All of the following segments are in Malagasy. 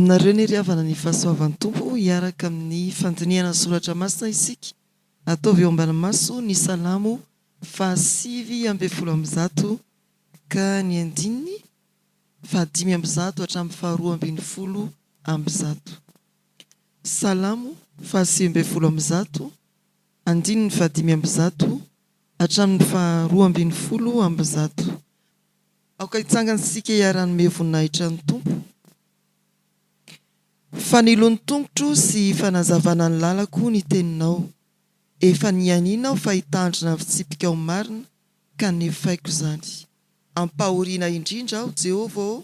Aminareo ny ry havana ny fahasoavan'ny tompo hiaraka amin'ny fandiniana soratra masina isika. Ataovy eo ambany maso ny salamo 8:100 ka ny andininy 5:100 hatramin'ny 2:100. Salamo 8:100, andininy 5:100 hatramin'ny 2:100. Aoka hitsangana sika hiara-nome voninahitra ny tompo. Fanilon'ny tongotro sy fanazavana ny lalako ny teninao. Efa nianina aho fa hitandrina fitsipika ao marina ka nefaiko izany. Ampahoriana indrindra aho Jehovah,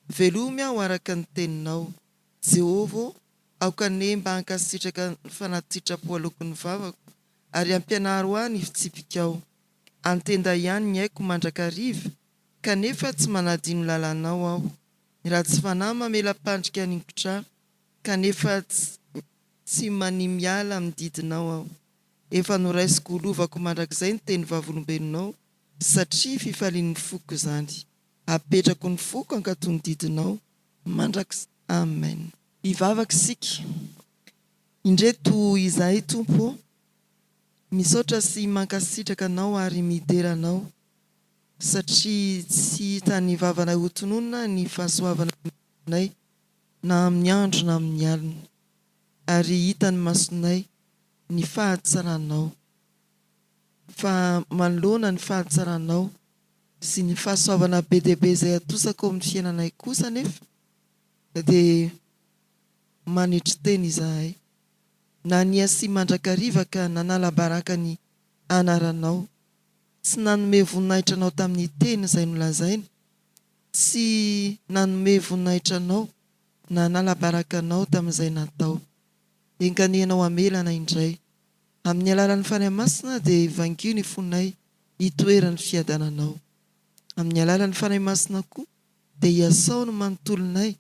velomy aho araka ny teninao. Jehovah, aoka ne mba hankasitraka ny fanaty-tsitrapo alokon'ny vavako ary ampianaro ahy ny fitsipika ao. Antenda ihany ny haiko mandrakariva kanefa tsy manadino lalànao aho. Ny ratsy fanahy mamela-pandrika haningotra kanefa tsy manimiala amin'ny didinao aho. Efa noraisiko lovako mandrakizay ny teny vavolombelonao satria fifalian'ny foko izany. Apetrako ny foko ankatony didinao mandrakizay. Amen. Hivavaka isika. Indreto izahay tompo, misaotra sy mankasitraka anao ary mideranao satria tsy hita ny vavanay ho tononona ny fahasoavana nay na amin'ny andro na amin'ny alina, ary hita ny masonay ny fahatsaranao. Fa manoloana ny fahatsaranao sy ny fahasoavana be dia be izay atosako amin'ny fiainanay kosa nefa dia manitry teny izahay. Na nia sy mandrakariva ka nanala baraka ny anaranao. Tsy nanome voninahitra anao tamin'ny teny izay nolazaina, tsy nanome voninahitra anao na nanala baraka anao tamin'izay natao. Enganehnao amelana indray. Amin'ny alalan'ny fanahy masina dia vangio ny fonay hitoeran'ny fiadananao. Amin'ny alalan'ny fanahy masina koa dia hiasao no manontolonay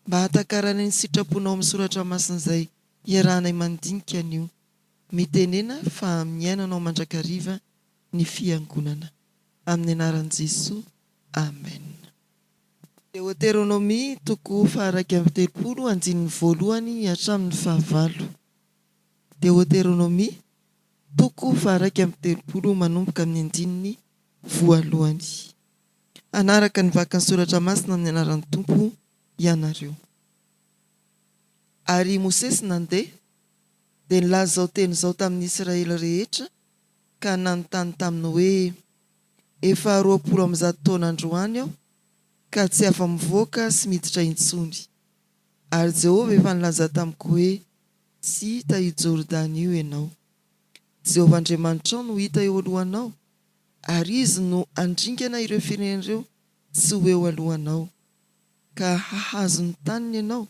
mba hatakarana ny sitraponao amin'ny soratra masina izay iarahanay mandinika an'io. Mitenena fa miainanao mandrakariva ny fiangonana. Amin'ny anaran'i Jesosy. Amen. Deutéronomie 1:30 andininy 1 hatramin'ny 9. Deutéronomie 1:30 manomboka amin'ny andininy 1. Anaraka ny vakan'ny soratra masina amin'ny anaran'ny tompo ianareo. Ary Mosesy nandeha dia nilaza izao teny izao tamin'ny Israely rehetra ka nanontany taminy hoe: efa 200 taona androany aho ka tsy afa-mivoaka sy miditra intsony. Ary Jehovah efa nilaza tamiko hoe: tsy hita io Jordany io ianao. Jehovah Andriamanitra no hita eo alohanao, ary izy no andringana ireo firenen'ireo tsy ho eo alohanao. Ka hahazo ny taniny ianao,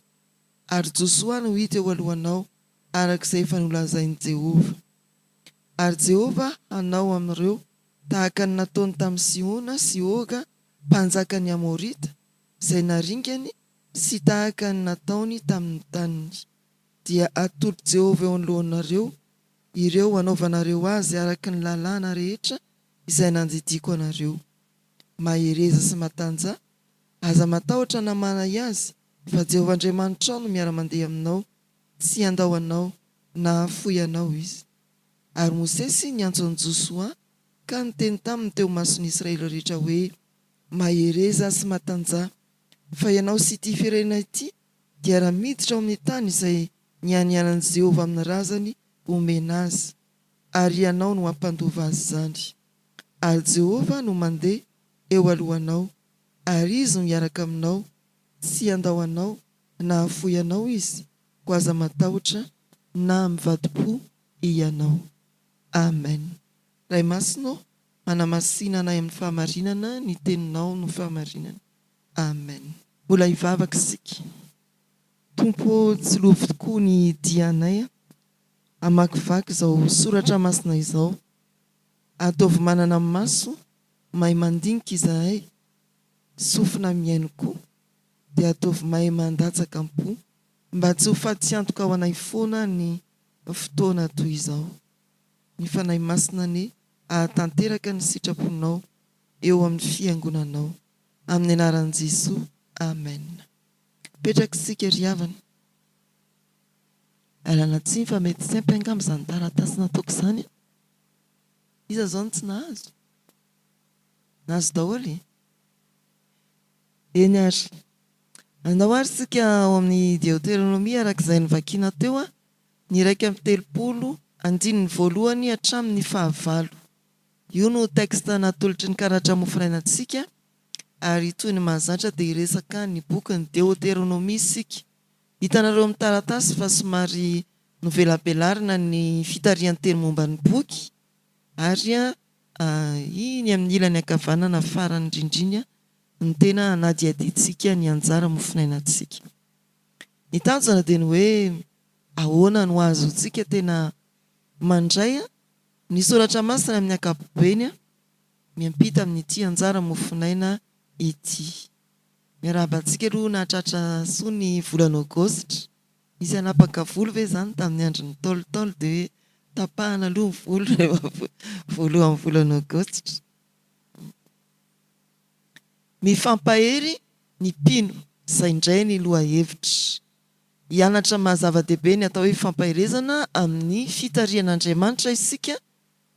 ary Josoa no hita eo alohanao arak'izay efa nolazain'i Jehovah. Ary Jehovah hanao amin'ireo tahaka ny nataony tamin'ny Siona sy Oga mpanjakan'ny Amorita izay naringany, sy tahaka ny nataony tamin'ny taniny. Dia atolotra Jehovah eo anoloanareo, ireo hanaovanareo azy araka ny lalàna rehetra izay nandidiko anareo. Mahereza sy matanja, aza matahotra namanay azy, fa Jehovah Andriamanitra no miara-mandeha aminao, tsy andahoanao na hafoy anao izy. Ary Mosesy niantso an'i Josoa ka niteny taminy teo mason'ny Israely rehetra hoe: mahereza sy matanja, fa ianao sy ity firenena ity dia raha miditra ao amin'ny tany izay nianianan'i Jehovah amin'ny razany omena azy, ary ianao no hampandova azy izany. Ary Jehovah no mandeha eo alohanao, ary izy no miaraka aminao, tsy andahoanao na hafoy anao izy, ko aza matahotra na mivadi-po ianao. Amen. Ray Masino, manamasina anay amin'ny fahamarinana, ny teninao no fahamarinana. Amen. Mbola hivavaka isika. Tompo, tsy lovy tokoa ny dianay hamakivaky izao soratra masina izao. Ataovy manana maso, mahay mandinika izahay, sofina miaino koa, dia ataovy mahay mandatsaka am-po mba tsy ho faty-antoka ao anay foana ny fotoana toy izao. Ny fanahy masina ny ahatanteraka ny sitraponao eo amin'ny fiangonanao. Amin'ny anaran'i Jesosy. Amen. petraka sika ry havana. Alana tsiny fa mety tsy ampiangamba izany taratasy nataoko izany. Iza zao no tsy nahazo? Nahazo daholo e. Eny ary. Andao ary sika ao amin'ny Deutéronomie arak'izay nivakiana teo a, ny 1:30 hatramin'ny 9. Io no texte natolotry ny karatra mofinainantsika ary toy ny mahazatra dia resaka ny boky ny Deutéronomie sika. Hitanareo amin'ny taratasy fa somary novelabelarina ny fitarian'ny teny momba ny boky ary iny amin'ny ilany ankavanana farany indrindriny ny tena anadiadintsika ny anjara mofinainantsika. Ny tanjona dia ny hoe ahoana no azontsika tena mandray ny soratra masina amin'ny ankapobeny miampita amin'ity anjara mofinaina ity. Miarabantsika aloha nahatratra soa ny volana Aogositra. Misy hanapaka volo ve zany tamin'ny andro ny taolontaolo dia tapahana aloha ny volo rehefa voalohan'ny volana Aogositra. Mifampahery ny mpino, izay indray ny lohahevitra. Hianatra mahazava-dehibe ny atao hoe fampaherezana amin'ny fitarian'Andriamanitra isika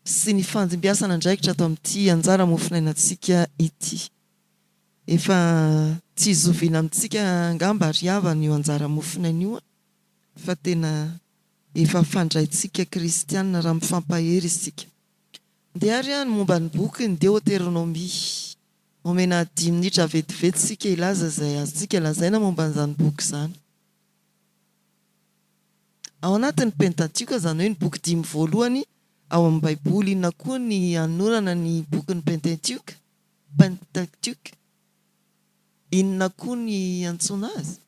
sy ny fandimbiasana andraikitra atao amin'ity anjara mofinainantsika ity. Efa tsy zoviana amintsika angamba ry havana io anjara mofinaina io fa tena efa fandraitsika kristianina raha mifampahery isika. Dia ary ny momba ny boky ny Deutéronomie. Omena 10 minitra vetivety sika ilaza izay azontsika lazaina momba n'izany boky izany. Ao anatin'ny Pentateuque izany hoe ny boky 10 voalohany ao amin'ny Baiboly, inona koa ny anorana ny boky ny Pentateuque? Inona koa ny antsoina azy?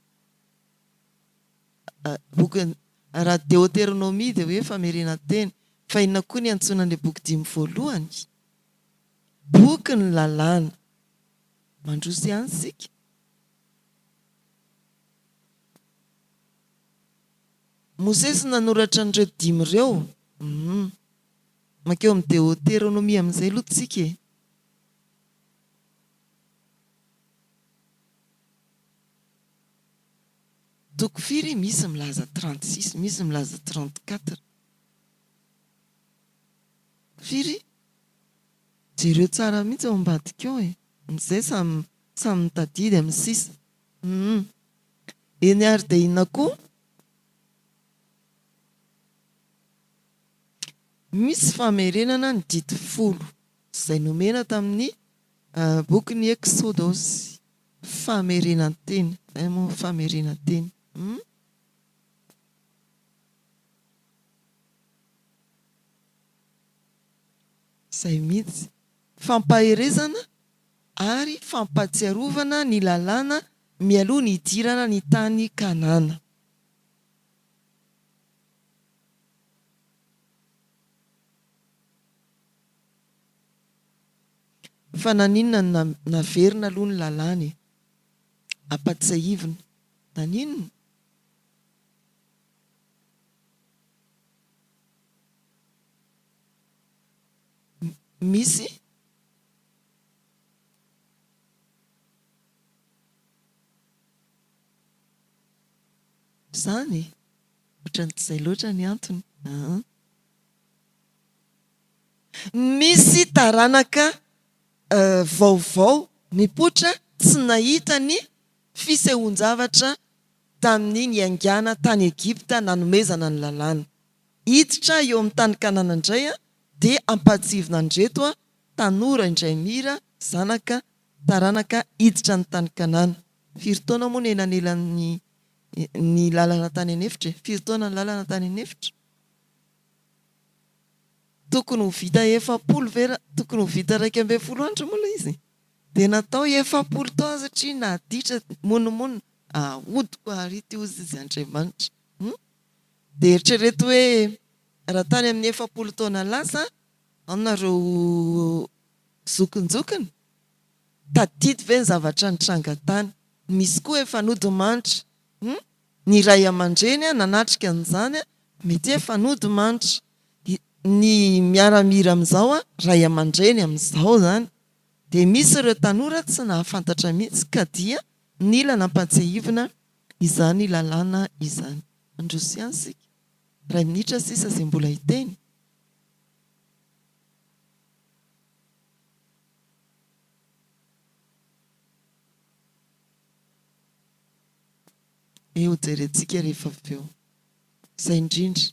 Boky raha Deutéronomie dia hoe famerenanteny, fa inona koa ny antsoina ny boky 10 voalohany? Boky ny lalàna. Mandroso ihany sika. Mosesy nanoratra an'ireo 10 ireo. Makeo amin'ny Deutéronomie amin'izay aloha tsika e. Toko firy misy milaza 36, misy milaza 34. Firy? Jereo tsara mihitsy ao ambadika ao e. Amin'izay samy mitadidy amin'ny sisa. Eny ary dia inona koa? Misy famerenana ny dity 10 izay nomena tamin'ny boky ny Exodosy. Famerenanteny. Izay moa famerenanteny. Izay mihitsy. Fampaherezana ary fampatsiarovana ny lalàna mialoha ny hidirana ny tany Kanana. Fa naninona naverina aloha ny lalàna e? Ampatsiahivina. Naninona? Misy? Zany? Ohatran'izay loatra ny antony. Misy taranaka vaovao mipoitra tsy nahita ny fisehoan-javatra tamin'ny niangana tany Egipta nanomezana ny lalàna. Hiditra eo amin'ny tany Kanana indray dia ampatsivina andreto tanora indray mira zanaka taranaka hiditra ny tany Kanana. Firy taona moa ny elanelan'ny ny lalana tany anefitra? Firy taona ny lalana tany anefitra? Tokony ho vita 70 vera, tokony ho vita 120 andro moa ilay izy. Dia natao 70 taona satria naditra monimony ahodiko arity ozy izy Andriamanitra. Dia eritrereto hoe raha tany amin'ny 70 taona lasa ao nareo zokonjokony tadidy ve ny zavatra nitranga tany? Misy koa efa nodimanitra. Ny ray aman-dreny nanatrika an'izany mety efa nodimanitra. Ny miaramira amin'izao ray aman-dreny amin'izao zany. Dia misy ireo tanora tsy nahafantatra mihitsy ka dia nila nampatsiahivina izany lalàna izany. Androso ihany sika. 2 minitra sisa izay mbola hiteny. Eo jerentsika rehefa avy eo. Izay indrindra.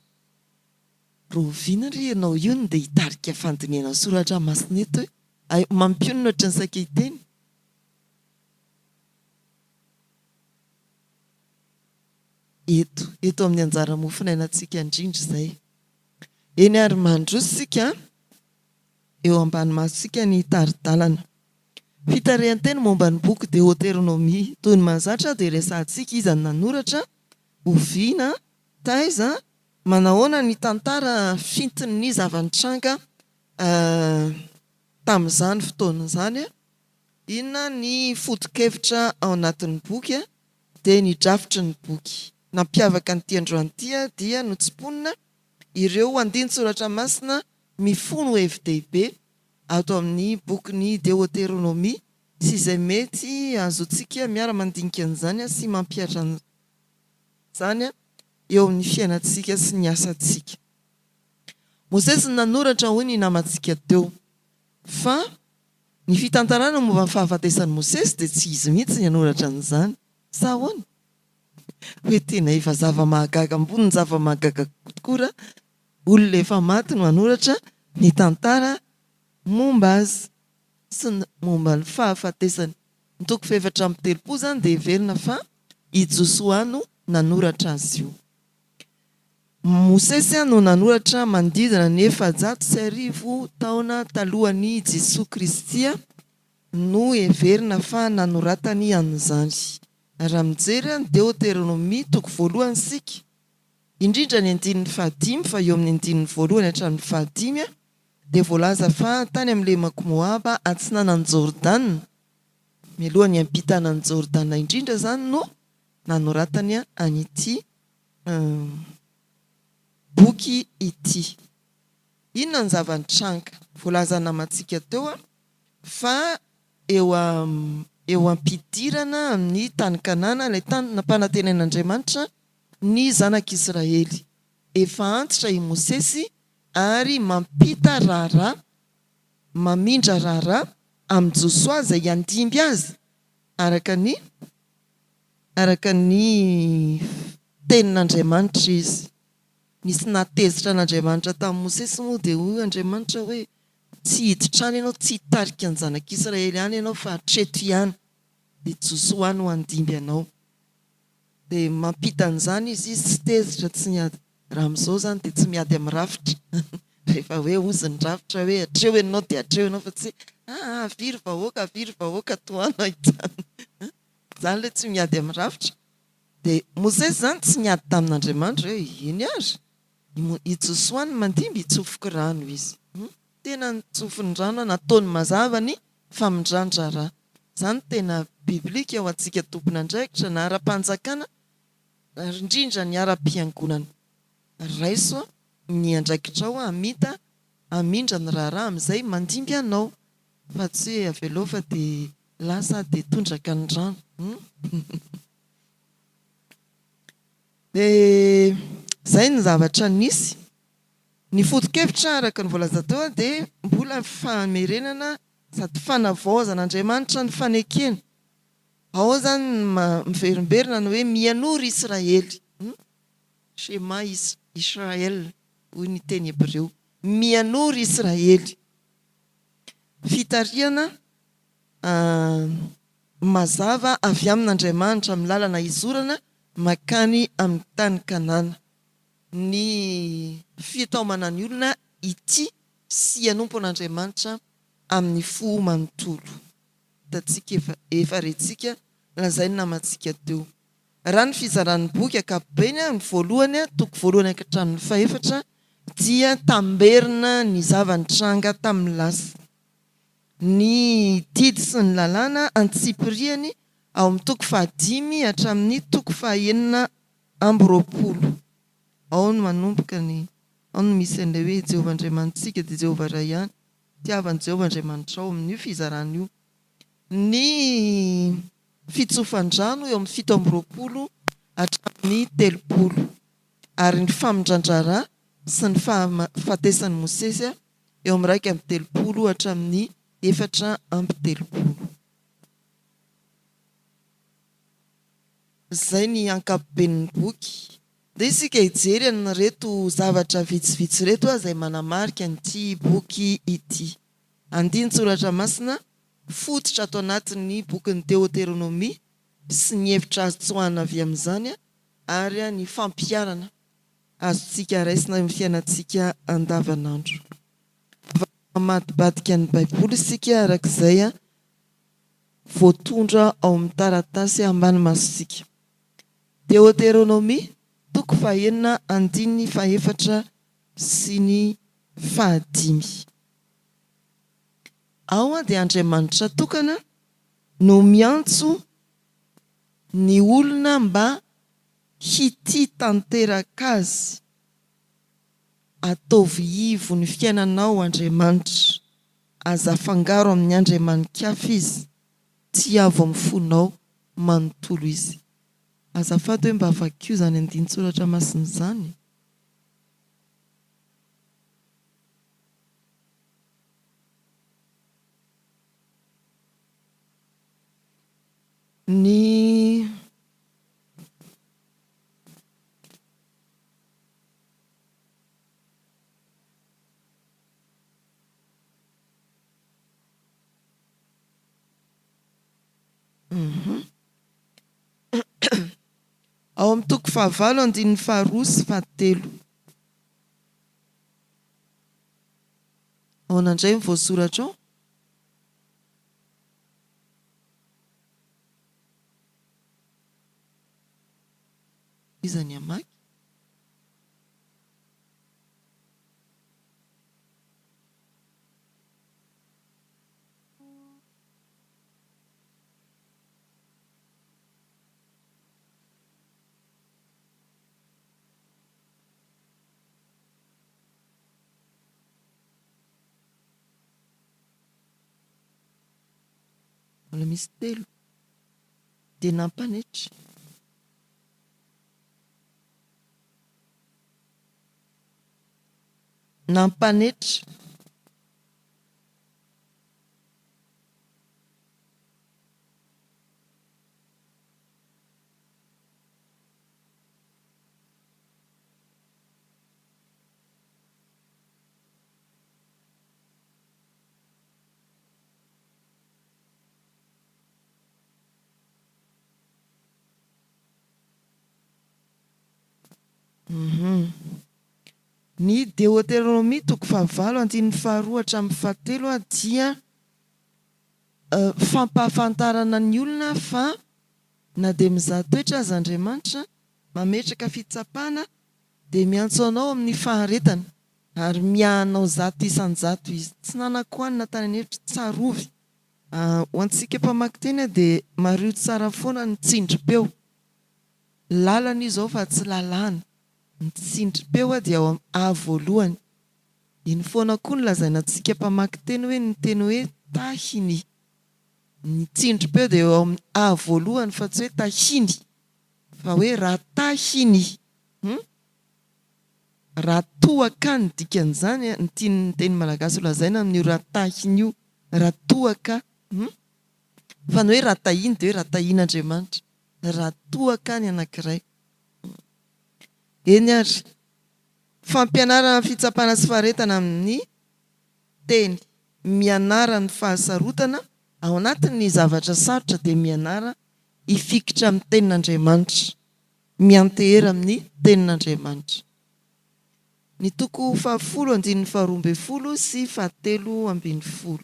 Roviana ry ianao io no dia hitarika fandiniana soratra masina eto hoe mampionona ohatry ny saika hiteny. Eto amin'ny anjara mofinainantsika indrindra izay. Eny ary mandroso sika eo ambany masika ny taridalana. Fitarehan-teny momba ny boky Deutéronomie toy ny mahazatra dia resahantsika izy ny nanoratra oviana taiza manahoana ny tantara fintin'ny zava-nitranga tamin'izany fotoan'izany. Inona ny foto-kevitra ao anatin'ny boky dia ny drafitry ny boky. Nampiavaka ny androany dia notsiponina ireo andinin-tsoratra masina mifono hevi-dehibe ato amin'ny bokyny Deutéronomie sy izay mety azotsika miara-mandinika an'izany sy mampiatra an'izany eo amin'ny fiainantsika sy ny asantsika. Mosesy nanoratra hoy ny namantsika teo fa ny fitantarana momba ny fahafatesan'i Mosesy dia tsy izy mihitsy ny nanoratra an'izany. Sa ahoana? Hoe tena efa zava-mahagaga ambony ny zava-mahagaga tokoa olona efa maty no hanoratra ny tantara momba azy sy momba ny fahafatesany. Ny toko 7:3 zany dia heverina fa i Josoa no nanoratra azy io. Mosesy no nanoratra manodidina ny 400 taona talohan'ny Jesoa Kristy no heverina fa nanoratany an'izany. Raha mijery ny Deutéronomie toko 1 sika indrindra ny 15 fa eo amin'ny 15 hatramin'ny 15 dia voalaza fa tany amin'ilay mako Moaba atsinanan'ny Jordana, mialohan'ny ampitanan'ny Jordana indrindra zany no nanoratany an'ity boky ity. Inona ny zava-nitranga? Voalaza namantsika teo fa eo ampidirana amin'ny tany Kanana, ilay tany nampanantenan'Andriamanitra ny zanak'Israely. Efa antitra i Mosesy ary mampita raharaha, mamindra raharaha amin'ny Josoa izay andimby azy araka ny tenin'Andriamanitra izy. Nisy natezitra an'Andriamanitra tamin'ny Mosesy moa dia hoy Andriamanitra hoe tsy hiditra any ianao, tsy hitarika ny zanak'Israely any ianao fa hatreto ihany. Dia Josoa no andimby anao. Dia mampita an'izany izy tsy tezitra, tsy miady. Raha amin'izao zany dia tsy miady amin'ny rafitra. Rehefa hoe ozy ny rafitra hoe hatreo ianao dia hatreo ianao fa tsy aviry vahoaka toana hitany. Zany ilay tsy miady amin'ny rafitra. Dia Mosesy zany tsy niady tamin'Andriamanitra hoe iny ary. I Josoa no mandimby hitsofoka rano izy. Tena nitsofony rano nataony mazava ny famindrandra raha. Zany tena biblika ao antsika tompon'andraikitra na ara-panjakana indrindra ny ara-piangonana. Raiso ny andraikitra ao amindra ny raharaha amin'izay mandimby anao fa tsy hoe avelao fa dia lasa dia tondraka ny rano. Dia izay ny zavatra nisy. Ny foto-kevitra araka ny voalaza teo dia mbola famerenana sady fanavaozan'Andriamanitra ny fanekena. Ao zany miverimberina ny hoe mianoro Israely. Shema Israel hoy ny teny Hebreo. Mianoro Israely. Fitariana mazava avy amin'Andriamanitra amin'ny lalana izorana makany amin'ny tany Kanana. Ny fitaomana ny olona ity sy hanompo an'Andriamanitra amin'ny fo manontolo. Hitantsika efa rentsika lazainy namantsika teo. Raha ny fizaran'ny boky ankapobeny ny voalohany toko 1 ka hatramin'ny 4 dia tamberina ny zava-nitranga tamin'ny lasa. Ny didy sy ny lalàna antsipiriany ao amin'ny toko 5 hatramin'ny toko 9. Ao no manomboka ao no misy an'ilay hoe Jehovah Andriamanitsika dia Jehovah iray ihany. Tiavan'i Jehovah Andriamanitra ao amin'io fizarana io. Ny fitsofandrano eo amin'ny 7. hatramin'ny 30 ary ny famindrandrara sy ny fahatesan'ny Mosesy eo amin'ny 1:30 hatramin'ny 4:30. Zay ny ankapoben'ny boky. Dia isika hijery ny reto zavatra vitsivitsy reto izay manamarika an'ity boky ity. Andinin-tsoratra masina fototra ato anatin'ny bokin'ny Deutéronomie sy ny hevitra azo tsoahana avy amin'izany ary ny fampiarana azontsika raisina amin'ny fiainantsika andavanandro. Mamadibadika ny Baiboly isika arak'izay voatondra ao amin'ny taratasy ambany masontsika. Deutéronomie toko 9, andininy 4 sy ny 5. Ao dia Andriamanitra tokana no miantso ny olona mba hity tanteraka azy. Ataovy ivo ny fiainanao Andriamanitra, aza afangaro amin'ny andriamanin-kafa izy, tsy avo amin'ny fonao manontolo izy. Azafady hoe mba avakio zany andinin-tsoratra masina izany. Ao amin'ny toko 9, andininy 2 sy 3. Ao nandray ny voasoratra ao. Izany amaky. Mbola misy 3 dia nampanetry. Nampanetry. Ny Deutéronomie toko 9, andininy 2 hatramin'ny 7 dia fampahafantarana ny olona fa na dia mizaha toetra azy Andriamanitra mametraka fitsapana dia miantso anao amin'ny faharetana ary miahanao zato isan-jato izy. Tsy nanakoanina tany anefitra tsarovy. Ho antsika mpamaky teny dia mario tsara foana ny tsindrim-peo. Lalana izy ao fa tsy lalàna. Ny tsindrim-peo dia ao voalohany. Iny foana koa ny lazaina antsika mpamaky teny hoe ny teny hoe tahiny. Ny tsindrim-peo dia eo amin'ny a voalohany fa tsy hoe tahiny fa hoe raha tahiny. Raha toaka ny dikan'izany ny tian'ny teny malagasy ho lazaina amin'io raha tahiny io. Raha toaka. Fa ny hoe raha tahiny dia hoe raha tahin'Andriamanitra. Raha toaka ny anankiray. Eny ary fampianarana fitsapana sy faharetana amin'ny teny, mianara ny fahasarotana ao anatin'ny zavatra sarotra dia mianara hifikitra amin'ny tenin'Andriamanitra, miantehera amin'ny tenin'Andriamanitra. Ny toko 10, andininy 12 sy 13.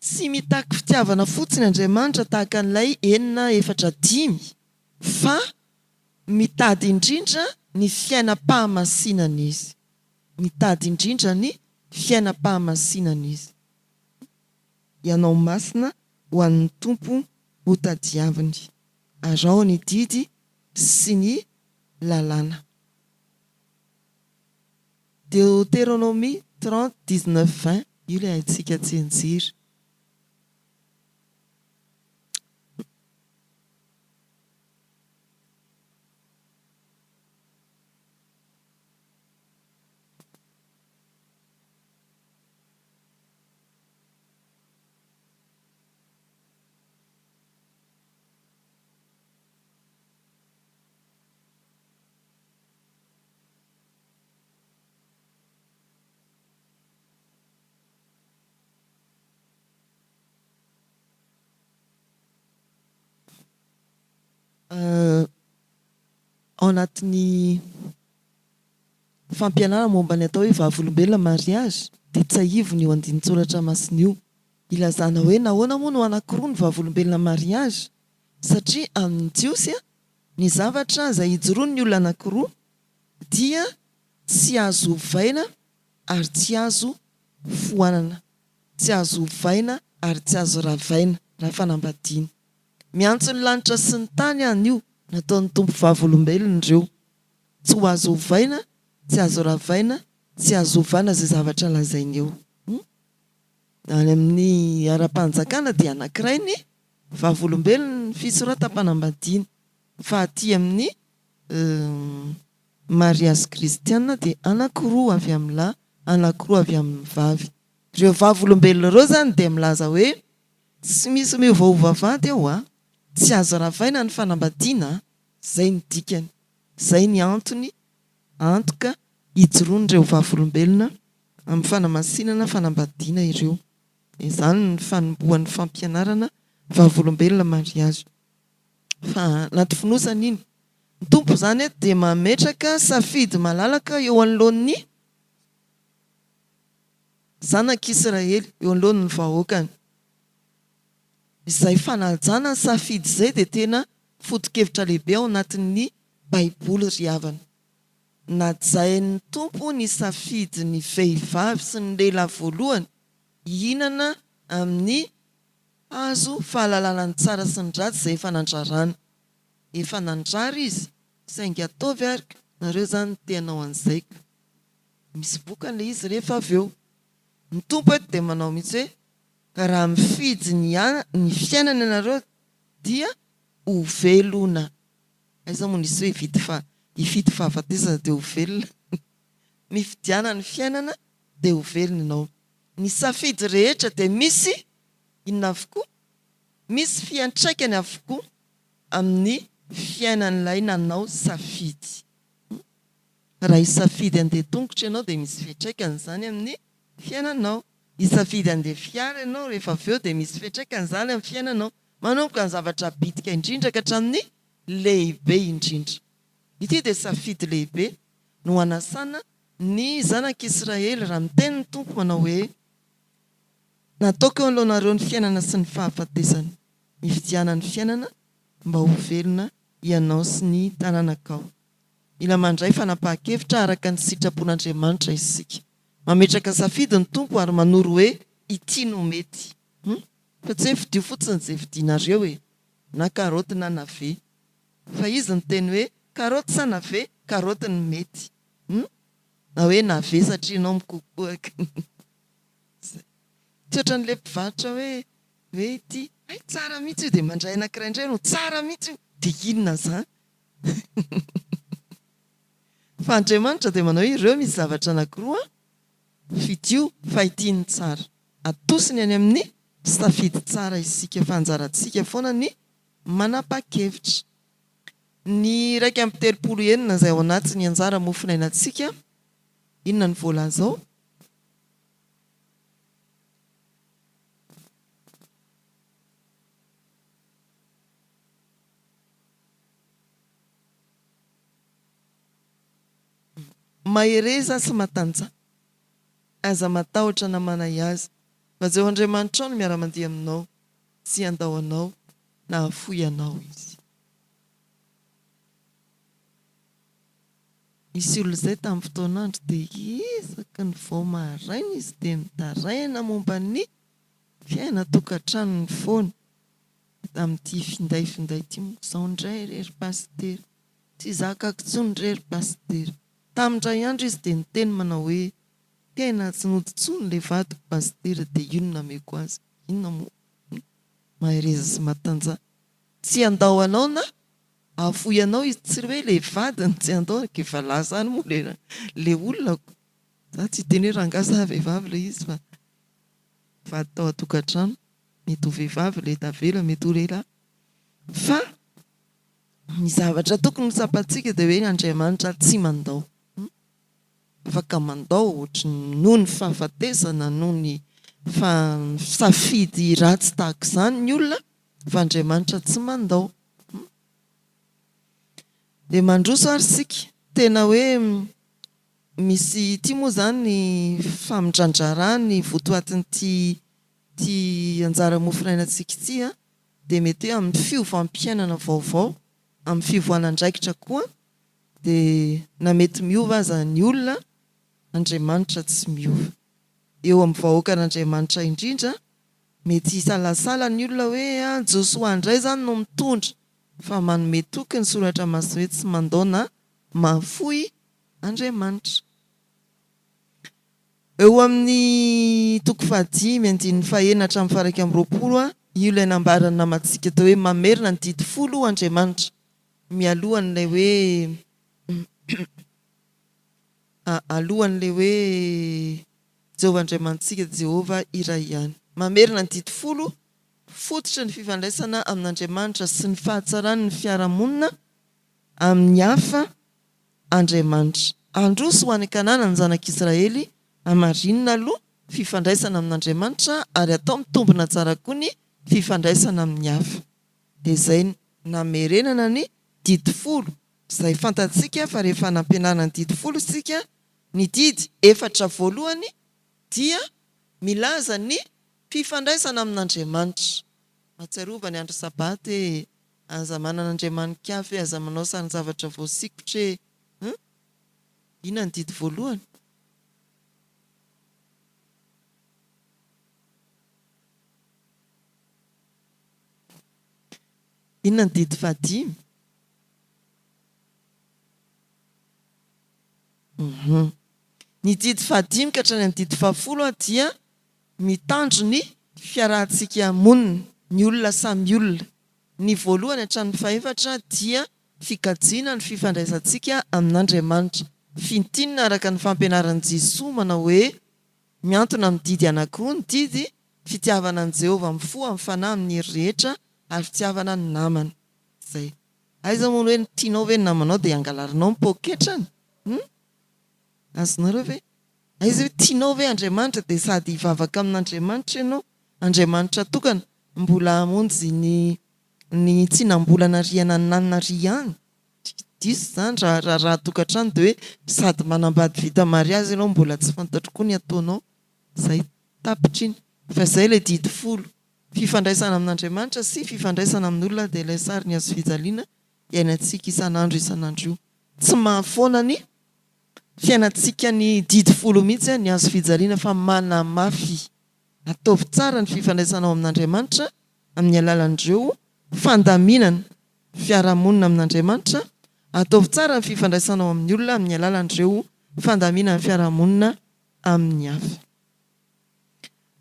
Tsy mitaky fitiavana fotsiny Andriamanitra tahaka n'ilay 4-5 fa mitady indrindra ny fiainam-pahamasinana izy. Mitady indrindra ny fiainam-pahamasinana izy. Ianao masina ho an'ny tompo ho tadiaviny. Arao ny didy sy ny lalàna. Deutéronomie 30, 19, 20. Io ilay haintsika tsenjiry. Ao anatin'ny fampianarana momba ny atao hoe vavolombelona mariage dia tsy aivony eo andinin-tsoratra masina io ilazana hoe nahoana moa no anankiroa ny vavolombelona mariage, satria amin'ny jiosy ny zavatra izay hijoroany ny olona anankiroa dia tsy azo ovaina ary tsy azo foanana, tsy azo ovaina ary tsy azo ravaina raha fanambadiana. Miantso ny lanitra sy ny tany anio nataon'ny tompo vavolombelona ireo. Tsy ho azo ovaina, tsy azo ravaina, tsy azo ovana izay zavatra lazainy eo. Any amin'ny ara-panjakana dia anankiray ny vavolombelona ny fisoratam-panambadiana. Fa aty amin'ny mariage kristiana dia anankiroa avy amin'ny lahy, anankiroa avy amin'ny vavy. Ireo vavolombelona ireo zany dia milaza hoe tsy misy miovaova-vady ao, tsy azo ravaina ny fanambadiana. Zay ny dikany, zay ny antony antoka hijoroan'ireo vavolombelona amin'ny fanamasinana fanambadiana ireo. Izany ny fanombohan'ny fampianarana vavolombelona mariage. Fa anaty fonosana iny ny tompo zany dia mametraka safidy malalaka eo anoloan'ny zanak'Israely, eo anoloan'ny vahoakany. Izay fanajana safidy izay dia tena foto-kevitra lehibe ao anatin'ny baiboly ry havana. Najain'ny tompo ny safidy ny vehivavy sy ny lehilahy voalohany hihinana amin'ny hazo fahalalana ny tsara sy ny ratsy izay efa nandrarana. Efa nandrary izy, saingy ataovy arika, nareo zany te hanao an'izaiko. Misy bokany izy rehefa avy eo. Ny tompo eto dia manao mihitsy hoe raha mifidy ny fiainana ianareo dia ho velona. Aiza moa nisy hoe hifidy fahafatesana dia ho velona. Mifidiana ny fiainana dia ho velona ianao. Ny safidy rehetra dia misy inona avokoa? Misy fiantraikany avokoa amin'ny fiainan'ilay nanao safidy. Raha hisafidy andeha tongotra ianao dia misy fiantraikany izany amin'ny fiainanao. Hisafidy andeha fiara ianao rehefa avy eo dia misy fiantraikany izany amin'ny fiainanao. Manomboka ny zavatra bitika indrindra ka hatramin'ny lehibe indrindra. Ity dia safidy lehibe no hanasana ny zanak'Israely raha miteny ny tompo manao hoe nataoko eo alohanareo ny fiainana sy ny fahafatesana, hifidiana ny fiainana mba ho velona ianao sy ny tanànakao. Mila mandray fanapahan-kevitra araka ny sitrapon'Andriamanitra isika. Mametraka safidy ny tompo ary manoro hoe ity no mety. Fa tsy hoe fidio fotsiny izay vidinareo hoe na karaoty na nave. Fa izy ny teny hoe karaoty sa nave, karaoty ny mety. Na hoe nave satria ianao mikokoaka. Tsy ohatran'ilay mpivarotra hoe ity ay tsara mihitsy io dia mandray anankiray indray no tsara mihitsy io dia inona zany? Fa Andriamanitra dia manao ireo misy zavatra anankiroa fidio fa ity ny tsara. Atosiny any amin'ny safidy tsara isika fa anjarantsika foana ny manapa-kevitra. Ny 1:30 izay ao anatin'ny anjara mofinainantsika, inona ny voalaza ao? Mahereza sy matanjaka, aza matahotra na manay azy, fa izay Andriamanitra ao no miara-mandeha aminao, tsy andao anao na hafoy anao izy. Isy olona izay tamin'ny fotoanandro dia ezaka ny vao maraina izy dia mitaraina momba ny fiaina tokantranony foana. Amin'ity finday ity izao indray rery pastera, tsy zakako intsony rery pastera. Tamindray andro izy dia niteny manao hoe tena tsy nodintsony ilay vadiko pastera, dia inona meko azy, inona moa mahereza sy matanjaka. Tsy andao anao na afoy anao izy, tsy hoe ilay vadiny tsy andao efa lazany moa ilay olonako. Za tsy teny hoe rangaza vehivavy ilay izy fa vady tao atokantrano, mety ho vehivavy ilay tavela, mety ho lehilahy. Fa ny zavatra tokony sapantsika dia hoe Andriamanitra tsy mandao. Afaka mandao noho ny fahafatesana, noho ny safidy ratsy tahaka izany ny olona, fa Andriamanitra tsy mandao. Dia mandroso ary sika tena hoe misy ity moa izany ny famindrandrarany votoatin'ity anjara mofinainantsika ity dia mety hoe amin'ny fiovampiainana vaovao, amin'ny fivoanan-draikitra koa. Dia na mety miova aza ny olona, Andriamanitra tsy miova. Eo amin'ny vahoakan'Andriamanitra indrindra mety hisalasala ny olona hoe Josoa indray izany no mitondra, fa manome toky ny soratra masina hoe tsy mandao na mahafoy Andriamanitra. Eo amin'ny toko 5:1-9 io ilay nambarana namantsika tao hoe mamerina ny didy folo Andriamanitra, mialohan'ilay hoe alohan'ilay hoe Jehovah Andriamantsika Jehovah iray ihany. Mamerina ny didy folo, fototry ny fifandraisana amin'Andriamanitra sy ny fahatsarany ny fiarahamonina amin'ny hafa Andriamanitra. Androso ho any Kanana ny zanak'Israely amarinina aloha fifandraisana amin'Andriamanitra, ary atao mitombina tsara koa ny fifandraisana amin'ny hafa. Dia izay namerenana ny didy folo. Izay fantatsika fa rehefa nampianarana ny didy folo isika, ny didy efatra voalohany dia milaza ny fifandraisana amin'Andriamanitra. Mahatsiarova ny andro sabaty aza manan'Andriamanikafy, aza manao sary zavatra voasikotra inona ny didy voalohany? Inona ny didy 5? Ny didy 5 ka hatrany amin'ny didy 10 dia mitandro ny fiarahantsika monina, ny olona samy olona. Ny voalohany hatramin'ny 4 dia fikajiana ny fifandraisantsika amin'Andriamanitra. Fintinina araka ny fampianaran'i Jesoa manao hoe miantona amin'ny didy anankiroa ny didy: fitiavana an'i Jehovah amin'ny fo, amin'ny fanahy, amin'ny hery rehetra, ary fitiavana ny namana. Izay. Aiza moa hoe tianao ve ny namanao dia angalarinao ny poketrany? Azonareo ve? Aiza hoe tianao ve Andriamanitra dia sady hivavaka amin'Andriamanitra ianao? Andriamanitra tokana mbola hamonjy ny tsinam-bolana riana ny nanina ry ihany. Diso izany raha tokantrano dia hoe sady manambady vita mariazy ianao, mbola tsy fantatro koa ny ataonao. Izay tapitra iny. Fa izay ilay didy folo. Fifandraisana amin'Andriamanitra sy fifandraisana amin'olona dia ilay sary ny azo fijaliana iainantsika isan'andro io. Tsy mahafoana ny fiainantsika ny didy folo mihitsy ny azo fijaliana, fa manamafy. Ataovy tsara ny fifandraisanao amin'Andriamanitra amin'ny alalan'ireo fandaminana fiarahamonina amin'Andriamanitra. Ataovy tsara ny fifandraisanao amin'ny olona amin'ny alalan'ireo fandaminana fiarahamonina amin'ny hafa.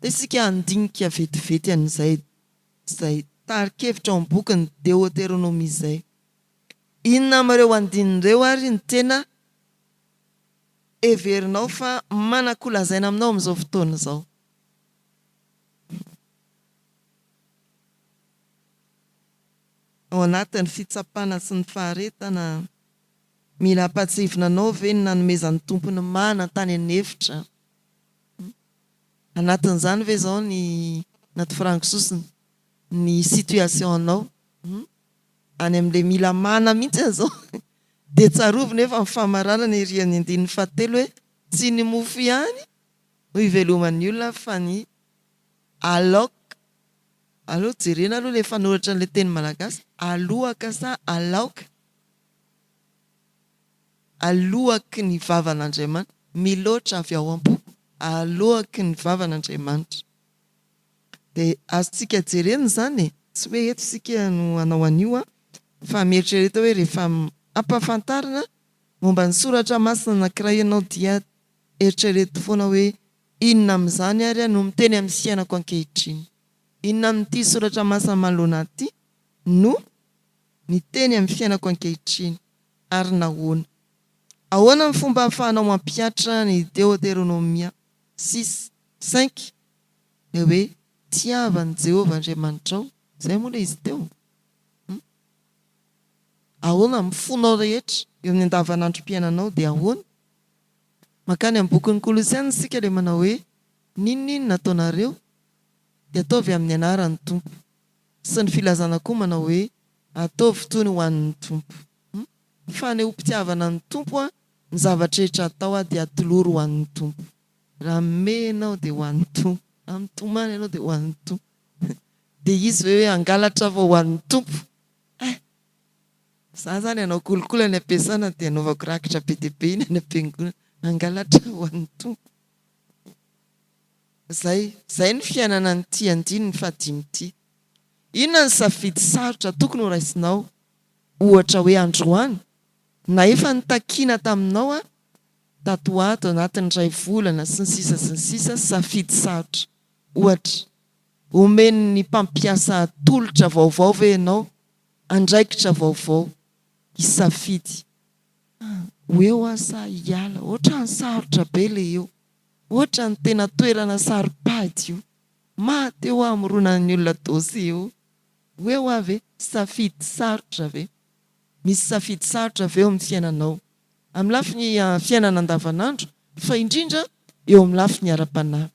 Dia isika andinika vetivety an'izay tarikevitra ao amin'ny bokin'ny Deutéronomie izay. Inona amin'ireo andinin'ireo ary ny tena everinao fa manakolazaina aminao amin'izao fotoana izao? Ao anatin'ny fitsapana sy ny faharetana, mila hampatsivona anao ve ny nanomezan'ny tompony mana tany an'efitra? Anatin'izany ve izao ny naty frankisosiny ny situationnao? Any amin'ilay mila mana mihitsy izao. Dia tsarovina efa amin'ny famaranana ery any 7 hoe tsy ny mofo ihany ho iveloman'ny olona fa ny alaoka. Aloha jerena aloha ilay fanoratra an'ilay teny malagasy, alohaka sa alaoka? alohaky ny vavan'Andriamanitra, miloatra avy ao am-po alohaky ny vavan'Andriamanitra. Dia azontsika jerena zany tsy hoe eto sika no anao anio fa mieritrereta hoe rehefa ampafantarina momba ny soratra masina anankiray ianao dia eritrereto foana hoe inona amin'izany ary no miteny amin'ny fiainako ankehitriny. Inona amin'ity soratra masina manoloana ity no miteny amin'ny fiainako ankehitriny ary nahoana. Ahoana ny fomba ahafahanao mampiatra ny Deutéronomia 6:5 hoe tiavan'i Jehovah Andriamanitrao. Zay moa ilay izy teo. Ahoana mifonao rehetra eo amin'ny andavanandrom-piainanao dia ahoana? Makany amin'ny bokin'ny Kolosiana isika ilay manao hoe ninona nataonareo dia ataovy amin'ny anaran'ny Tompo. Sy ny filazana koa manao hoe ataovy toy ny ho an'ny Tompo. Fa ny ho-pitiavana ny Tompo ny zavatra rehetra atao dia atoloro ho an'ny Tompo. Raha menao dia ho an'ny Tompo. Raha mitomany ianao dia ho an'ny Tompo. Dia izy hoe angalatra vao ho an'ny Tompo. Za zany anao kolikola ny ampiasana dia anaovako rakitra be dia be iny any am-piangonana. Angalatra ho an'ny Tompo. Zay ny fiainana ny ty andiny ny fahadimy. Inona ny safidy sarotra tokony ho raisinao? Ohatra hoe androany na efa nitakiana taminao tato ato anatin'ny 3 volana sy ny sisa safidy sarotra. Ohatra omeny ny mpampiasa tolotra vaovao ve ianao, andraikitra vaovao, isafidy hoe eo asa hiala, ohatra ny sarotra be le eo, ohatra ny tena toerana saropady io, maty eo amorona ny olona dosy eo, hoe ho avy safidy sarotra ve? Misy safidy sarotra ve eo amin'ny fiainanao? Amin'ny lafiny fiainana andavanandro, fa indrindra eo amin'ny lafiny ara-panahy.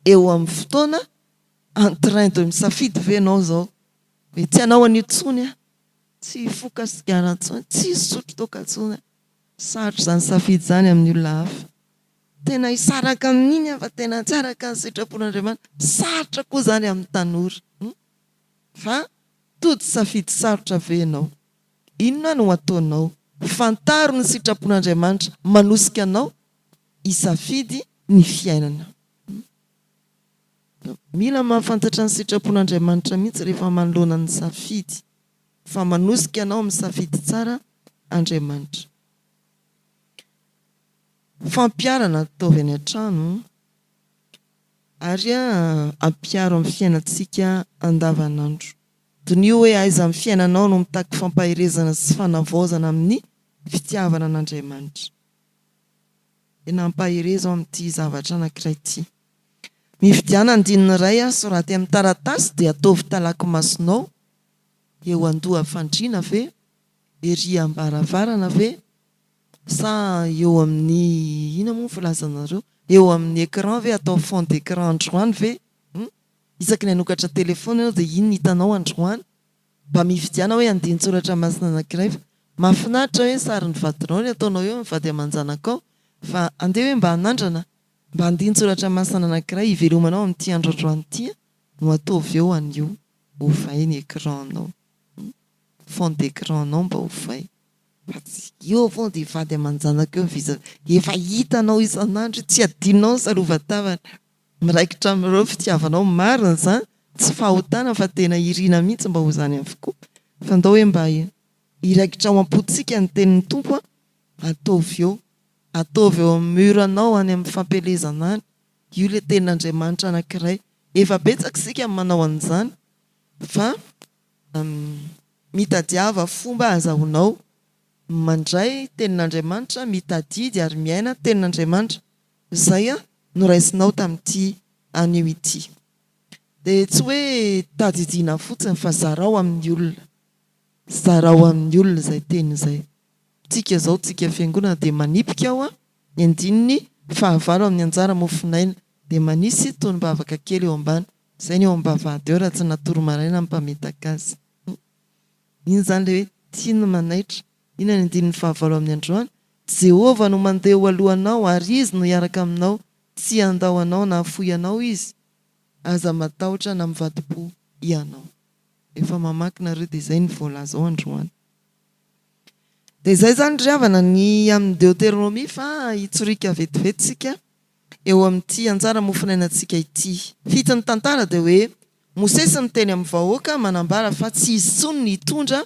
Eo amin'ny fotoana en train de misafidy ve ianao zao? Hoe tsy anao an'io tsony tsy foka sigara tsony, tsy sotro toka tsony. Sarotra zany safidy zany amin'ny olona hafa. Tena hisaraka amin'iny fa tena tsy araka ny sitrapon'Andriamanitra. Sarotra koa zany amin'ny tanora. Fa tody safidy sarotra ve ianao? Inona no ataonao? Fantaro ny sitrapon'Andriamanitra manosika anao hisafidy ny fiainana. Mila mahafantatra ny sitrapon'Andriamanitra mihitsy rehefa manoloana ny safidy, fa manosika anao misafidy tsara Andriamanitra. Fampiarana ataovy any an-trano ary ampiaro amin'ny fiainantsika andavanandro. Donio hoe aiza amin'ny fiainanao no mitaky fampaherezana sy fanavaozana amin'ny fitiavana an'Andriamanitra. Tena ampahereza ao amin'ity zavatra anankiray ity. Mifidiana andininy iray soraty amin'ny taratasy dia ataovy talaky masonao eo andoha fandriana ve, ery ambaravarana ve, sa eo amin'ny ina moa filazanareo, eo amin'ny écran ve, atao fond d'écran androany ve? Isaky ny anokatra telefona ianao dia inona hitanao androany? Mba mifidiana hoe andinin-tsoratra masina anankiray. Mahafinaritra hoe sarin'ny vadinao ny ataonao eo, mivady aman-janakao, fa andeha hoe mba hanandrana, mba andinin-tsoratra masina anankiray hivelomanao amin'ity andro androany ity no ataovy eo an'io ovay ny écranao. Fond d'écranao mba ovay. Fa tsy eo foana dia hivady aman-janaka eo efa hitanao isan'andro, tsy adinonao ny sarovan-tavana. Miraikitra amin'ireo fitiavanao marina zany, tsy fahotana fa tena irina mihitsy mba ho zany avokoa. Fa ndao hoe mba iraikitra ao am-potsika ny tenin'ny Tompo, ataovy eo. Ataovy eo amin'ny muranao any amin'ny fampelezana any. Io ilay tenin'Andriamanitra anankiray. Efa betsaka isika manao an'izany, fa mitadiava fomba azahoanao mandray tenin'Andriamanitra, mitadidy ary miaina tenin'Andriamanitra. Zay no raisinao tamin'ity anio ity. Dia tsy hoe tadidiana fotsiny fa zarao amin'ny olona. Zarao amin'ny olona izay teny izay. Tsika zao tsika fiangonana dia manipika ao ny andininy fahavalo amin'ny anjara mofinaina dia manisy tonom-bavaka kely eo ambany. Izay ny eo am-bavahady eo raha tsy natoro maraina mipametaka azy. Iny zany ilay hoe tiany manaitra. Ina ny andininy fahavalo amin'ny androany? Jehovah no mandeha eo alohanao ary izy no hiaraka aminao. Tsy andao anao na afoy anao izy. Aza matahotra na mivadi-po ianao. Efa mamaky nareo dia izay ny voalaza ao androany. Dia izay zany ry havana ny amin'ny Deutéronomie fa hitsorika vetivetsika eo amin'ity anjara mofinainantsika ity. Fitiny tantara dia hoe Mosesy niteny amin'ny vahoaka manambara fa tsy izy intsony ny hitondra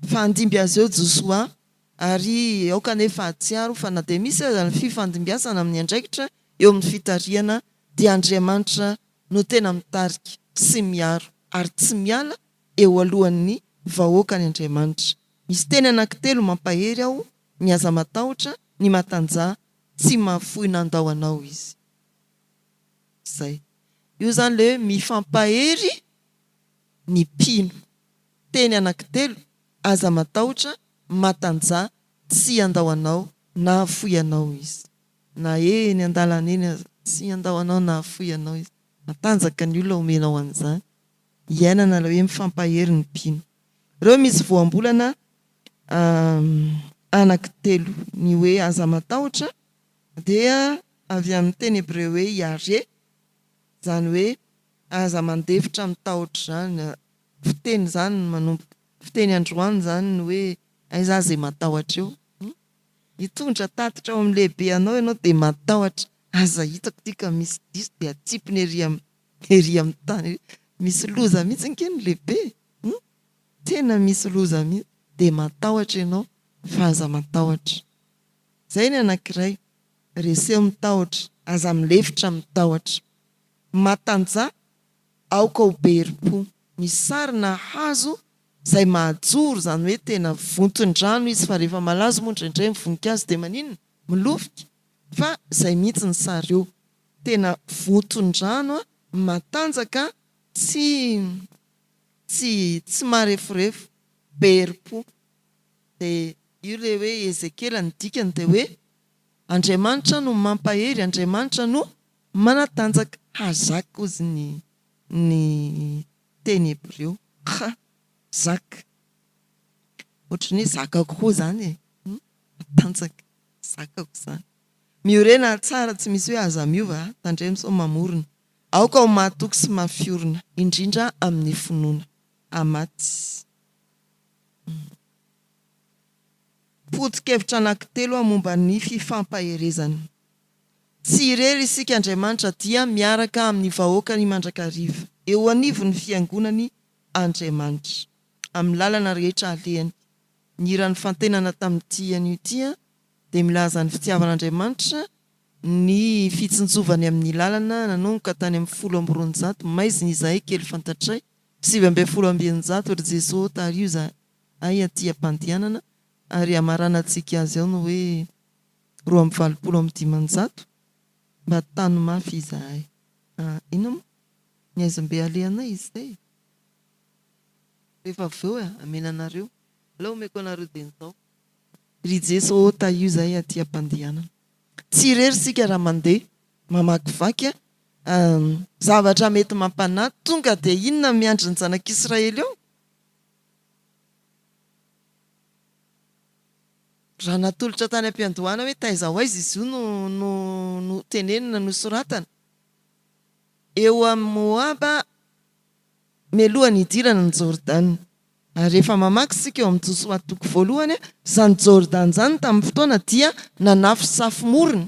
fa handimby azy eo Josoa, ary aoka nefa hatsiaro fa na dia misy aza ny fifandimbiasana amin'ny andraikitra eo amin'ny fitariana dia Andriamanitra no tena mitarika sy miaro ary tsy miala eo alohan'ny vahoaka ny Andriamanitra. Misy teny anankitelo mampahery aho: ny aza matahotra, ny matanjah, tsy mahafoy nandao anao izy. Zay. Io zany le mifampahery ny mpino. Teny anankitelo: aza matahotra, matanjah, tsy andao anao na hafoy anao izy. Na eny an-dalana eny tsy andao anao na hafoy anao izy. Matanjaka ny olona omenao an'izany. Iainana hoe mifampahery ny mpino. Reo misy voambolana anankitelo. Ny hoe aza matahotra dia avy amin'ny teny hebreo hoe yare, zany hoe aza mandefitra mitahotra zany. Fiteny zany manompo, fiteny androany zany ny hoe aiza izay matahotra eo. Hitondra tatitra ao amin'ny lehibe anao ianao dia matahotra. Aza hitako ity ka misy diso dia atsipiny ery amin'ny tany. Misy loza mihitsy nke ny lehibe. Tena misy loza mihitsy dia matahotra ianao fa aza matahotra. Zay ny anankiray. Reseo mitahotra, aza milefitra mitahotra. Matanjah, aoka ho be herim-po. Misy sarina hazo izay mahajoro, zany hoe tena vonton-drano izy, fa rehefa malazo moa indraindray ny voninkazo dia maninona? Milofika. Fa izay mihitsy ny sary eo. Tena vonton-drano, matanjaka, tsy marefurefo, be herim-po. Dia io le hoe Ezekela ny dikany dia hoe Andriamanitra no mampahery, Andriamanitra no manatanjaka. Hazaka ozy ny teny hebreo. Zaka. Ohatran'ny hoe zaka kokoa zany e. Matanjaka. Zakako zany. Miorena tsara, tsy misy hoe aza miova, tandremo sao mamorona. Aoka ho mahatoky sy mafiorina, indrindra amin'ny finoana. Amaty. Foto-kevitra anankitelo momba ny fifampaherezana. Tsy irery isika Andriamanitra dia miaraka amin'ny vahoaka ny mandrakariva, eo anivon'ny fiangonany Andriamanitra, amin'ny lalana rehetra alehany. Ny iran'ny fantenana tamin'ity anio tia dia milaza ny fitiavan'Andriamanitra, ny fitsinjovany amin'ny lalana nanomboka tany amin'ny 10 maizina izahay kely fantatray, 7 ry Jesosy tario zahay aty am-pandianana, ary amaranantsika azy ao no hoe 2 mba tany mafy izahay. Ino moa? Ny aizim-be alehanay izy zay. Rehefa avy eo amenanareo. Alao omeko anareo dia nizao. Ry Jesosy taio zahay aty am-pandianana. Tsy irery sika raha mandeha mamakivaky zavatra mety mampanahy, tonga dia inona miandry ny zanak'Israely eo? Raha natolotra tany am-piandohana hoe taiza ho aiza izy io no tenenina no soratana. Eo amin'ny Moaba, mialohan'ny hidirana ny Jordana. Rehefa mamaky sika eo amin'ny Josoa toko voalohany, zany Jordana zany tamin'ny fotoana dia nanafy safy-morina.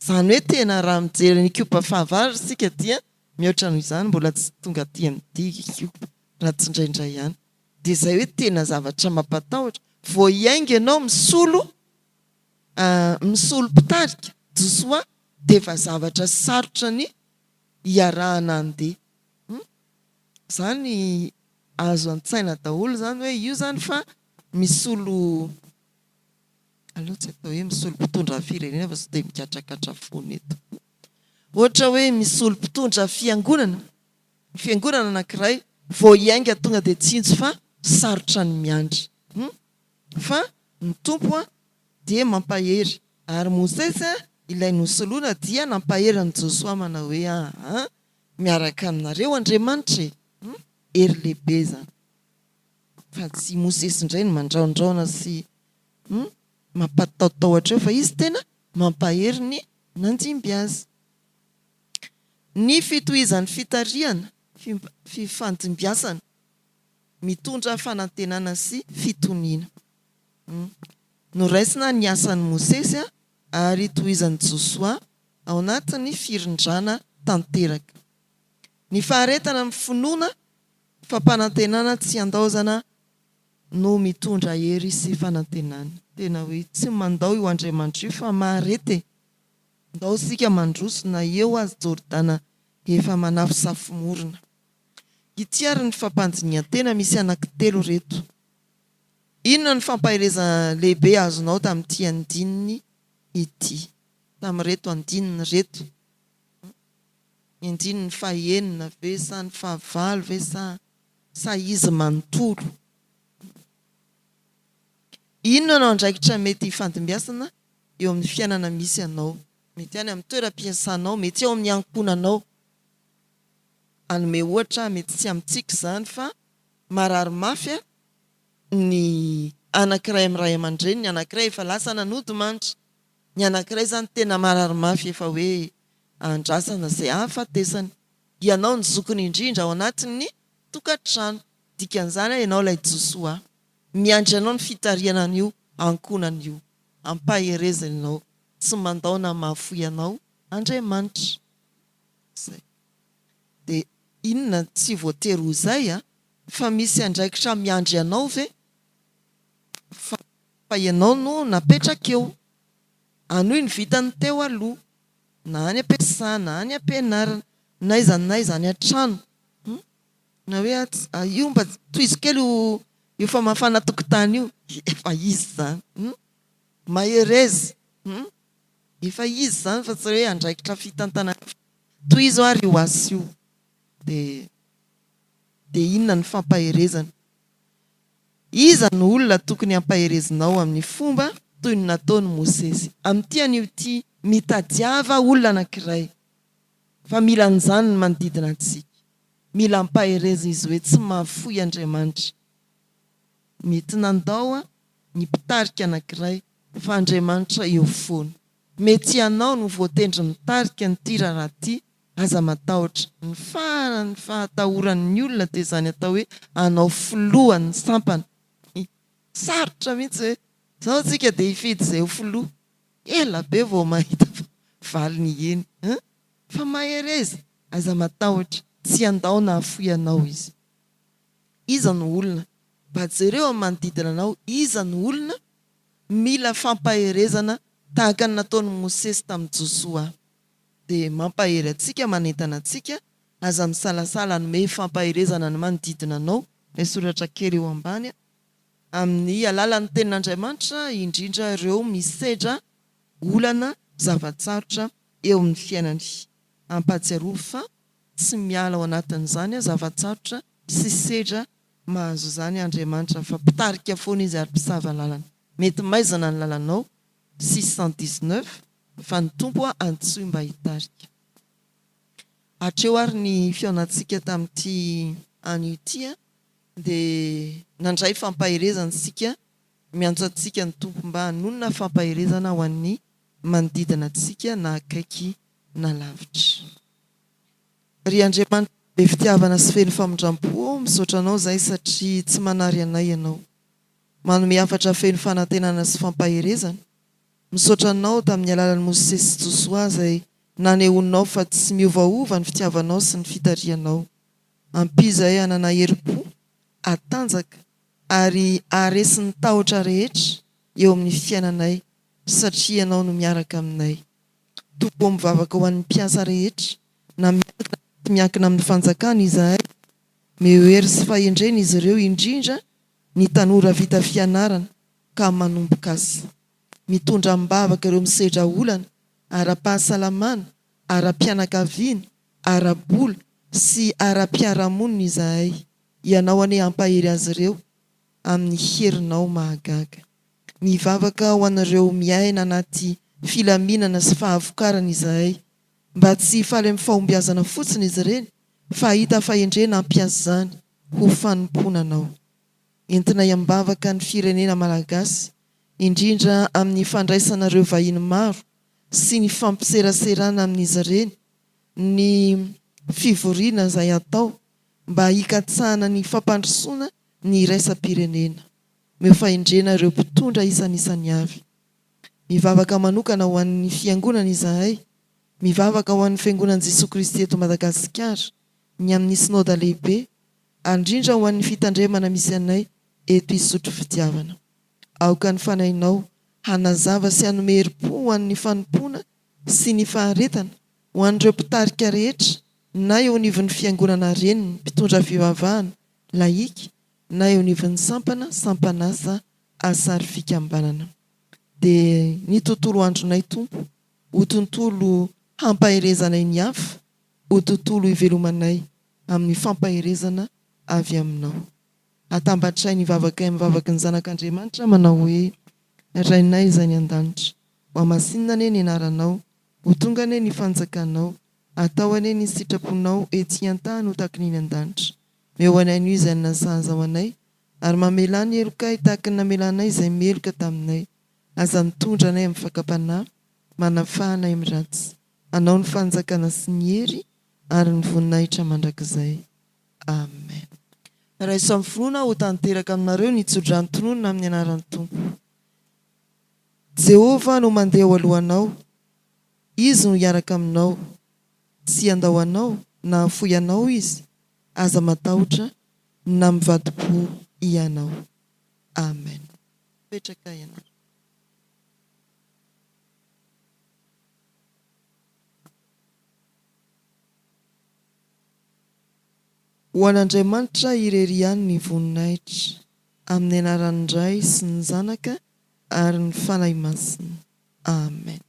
Zany hoe tena raha mijery ny kiopa fahavalo sika dia mihoatra noho izany, mbola tsy tonga aty amin'ny kiopa raha tsy indraindray ihany. Dia izay hoe tena zavatra mampatahotra. Vao hiainga ianao misolo mpitarika Josoa dia efa zavatra sarotra ny hiarahana andeha. Zany azo an-tsaina daholo zany hoe io zany fa misolo, aloha tsy atao hoe misolo mpitondra firenena fa dia mikatrakatra foana eto. Ohatra hoe misolo mpitondra fiangonana, fiangonana anankiray, vao hiainga tonga dia tsinjo fa sarotra ny miandry. Fa ny tompo dia mampahery. Ary Mosesy ilay nosoloana dia nampahery ny Josoa manao hoe miaraka aminareo Andriamanitra e. Hery lehibe zany. Fa tsy Mosesy indray no mandraondraona sy mampatahotahotra eo, fa izy tena mampahery ny nandimby azy. Ny fitohizan'ny fitariana, fifandimbiasana, mitondra fanantenana sy fitoniana. noraisina ny asan'ny Mosesy ary tohizan'ny Josoa ao anatin'ny firindrana tanteraka. Ny faharetana amin'ny finoana fampanantenana tsy andaozana no mitondra hery sy fanantenana. Tena hoe tsy mandao io Andriamanitra io fa maharety. Ndao sika mandrosona eo azy Jordana efa manafo safimorona. Ity ary ny fampanjinian-tena misy anankitelo reto. Inona ny fampahereza lehibe azonao tamin'ity andininy ity? Tamin'reto andininy reto. Ny andininy fahaenina ve sa ny fahavalo ve sa izy manontolo? Inona no andraikitra mety ifandimbiasana eo amin'ny fiainana misy ianao? Mety any amin'ny toeram-piasanao, mety eo amin'ny ankonanao. Anome ohatra, mety tsy amintsika izany fa marary mafy ny anankiray amin'ny ray aman-dreny, ny anankiray efa lasa nanodimanitra. Ny anankiray izany tena marary mafy efa hoe andrasana izay hafatesany. Ianao ny zokony indrindra ao anatin'ny tokantrano. Dikan'izany ianao ilay Josoa. Miandry anao ny fitariana an'io ankonan'io. Ampahereza ianao. Tsy mandao na mahafoy anao Andriamanitra. Dia inona tsy voatery ho izay fa misy andraikitra miandry anao ve? Fa ianao no napetraka eo. Anohy ny vitany teo aloha. Na any am-piasana, na any am-pianarana, na aiza any an-trano. Na hoe io mba tohizo kely io famafana tokotany io. Efa izy izany. Mahereza. Efa izy izany fa tsy hoe andraikitra fitantanana. Tohizo ary io asy io. Dia inona ny fampaherezana? Iza ny olona tokony hampaherezinao amin'ny fomba toy ny nataony Mosesy? Amin'ity an'io ity mitadiava olona anankiray. Fa mila an'izany ny manodidina antsika. Mila hampahereza izy hoe tsy mahafoy Andriamanitra. Mety nandao ny mpitarika anankiray fa Andriamanitra eo foana. Mety ianao no voatendry mitarika ny tirana ity, aza matahotra. Ny farany fahatahoran'ny olona dia izany atao hoe anao filohan'ny sampana. Sarotra mihitsy hoe izao tsika dia hifidy izay ho filoha. Ela be vao mahita valiny eny. Fa mahereza, aza matahotra. Tsy andao na hafoy anao izy. Iza ny olona? Mba jereo amin'ny manodidina anao, iza ny olona mila fampaherezana tahaka ny nataony Mosesy tamin'ny Josoa? Dia mampahery antsika, manentana antsika, aza misalasala hanome fampaherezana ny manodidina anao. Ilay soratra kely eo ambany. Amin'ny alalan'ny tenin'Andriamanitra, indrindra ireo misedra olana zavatsarotra eo amin'ny fiainany. Ampatsiaroa fa tsy miala ao anatin'izany zavatsarotra sy sedra mahazo izany Andriamanitra, fa mpitarika foana izy ary mpisava lalana. Mety maizana ny lalanao 619 fa ny tompo antsoy mba hitarika. Hatreo ary ny fiaonantsika tamin'ity anio ity dia nandray fampaherezana sika, miantso antsika ny tompo mba hanonona fampaherezana ho an'ny manodidina antsika na akaiky na lavitra. Ry Andriamanitra be fitiavana sy feno famindram-po, misaotra anao izay satria tsy manary anay ianao. Manome hafatra feno fanantenana sy fampaherezana. Misaotra anao tamin'ny alalan'ny Mosesy sy Josoa izay nanehonao fa tsy miovaova ny fitiavanao sy ny fitarianao. Ampizay hanana herim-po, atanjaka ary haresy ny tahotra rehetra eo amin'ny fiainanay satria ianao no miaraka aminay. Topo mivavaka ho an'ny mpiasa rehetra na miankina amin'ny fanjakana izahay. Mehery sy fahendrena izy ireo, indrindra ny tanora vita fianarana ka manomboka azy. Mitondra mbavaka ireo misedra olana, ara-pahasalamana, ara-pianakaviana, ara-bola sy ara-piarahamonina izahay. Ianao ane hampahery azy ireo amin'ny herinao mahagaga. Mivavaka ho an'ireo miaina anaty filaminana sy fahavokarana izahay, mba tsy hifaly amin'ny fahombiazana fotsiny izy ireny, fa hita fahendrena hampiasa izany ho fanomponanao. Entina hiambavaka ny firenena malagasy, indrindra amin'ny fandraisanareo vahiny maro sy ny fampiseraserana amin'izy ireny, ny fivoriana izay atao mba hikatsahana ny fampandrosoana ny iraisam-pirenena. mefaindrena ireo mpitondra isan'isan'ny avy. Mivavaka manokana ho an'ny fiangonana izahay, mivavaka ho an'ny fiangonan'i Jesosy Kristy eto Madagasikara, ny amin'ny sinôda lehibe, indrindra ho an'ny fitandremana misy anay eto Isotry Fitiavana. Aoka ny fanahinao hanazava sy hanome herim-po ho an'ny fanompoana sy ny faharetana ho an'ireo mpitarika rehetra, na eo anivon'ny fiangonana reniny mpitondra fivavahana laika, na eo anivon'ny sampanasa asary fikambanana. Dia ny tontolo andronay Tompo ho tontolo hampaherezanay ny hafa, ho tontolo hivelomanay amin'ny fampaherezana avy aminao. Atambatray ny vavakay mivavaka ny zanak'Andriamanitra manao hoe: Rainay izay ny an-danitra, ho amasinina ane ny anaranao, ho tonga ane ny fanjakanao, atao ane ny sitraponao ety an-tany ho taky ny an-danitra. Meo anay ny izay nasaza ho anay, ary mamela ny elokay taky ny namelanay izay meloka taminay. Aza mitondra anay amin'ny fakapanahy, manafahanay amin'ny ratsy. Anao ny fanjakana sy ny hery ary ny voninahitra mandrakizay. Amen. Raiso amin'ny finoana ho tanteraka aminareo ny tsodrano-tononona amin'ny anaran'ny Tompo. Jehova no mandeha ao alohanao, izy no hiaraka aminao, tsy andahoanao na hafoy anao izy, aza matahotra na mivadi-po ianao. Amen. Petraka ianao. Ho an'Andriamanitra irery ihany ny voninahitra, amin'ny anaran'ny Ray sy ny Zanaka ary ny fanahy masina. Amen.